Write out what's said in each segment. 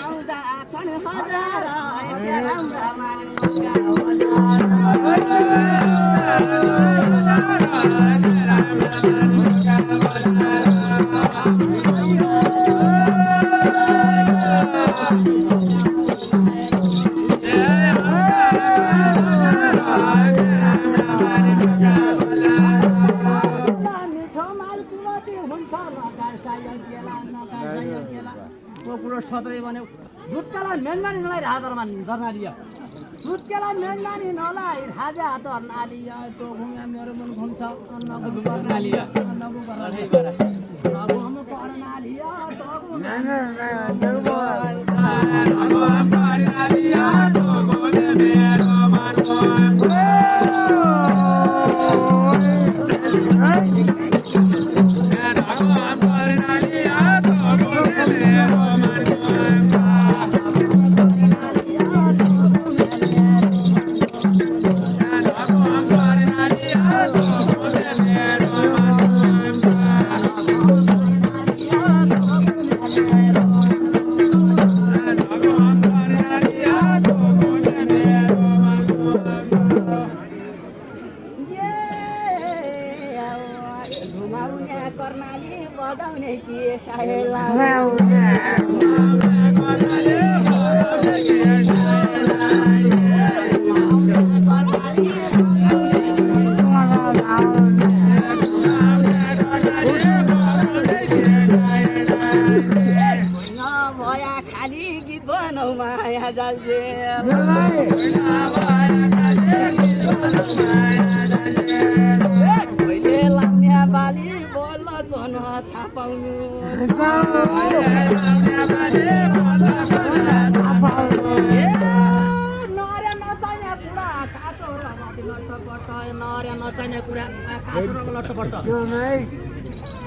आउँदा छन् हजार सबै भन्यो दुधकालाई मेन्डानी नलाई हातमा धर्नालियो दुधकालाई मेन्डानी नलाई राजा धर्नालियो तो घुम्या मेरो मन घुम्छ अन्नको गर्नालियो अन्नको गर्नालियो अब हम गर्नालियो तो घुम्या मेरो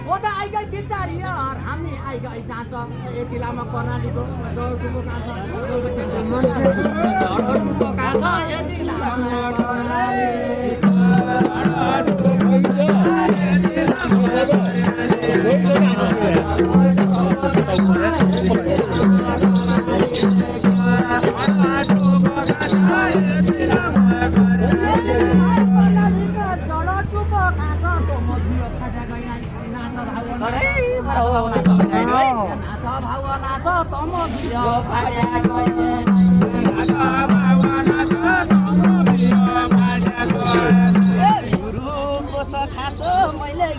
ओ त आइगई बिचारी यार हामी आइगई जान्छ यति लामो कर्णालीको दौडको कान्छ दौडको कान्छ यति लामो कर्णाली मैले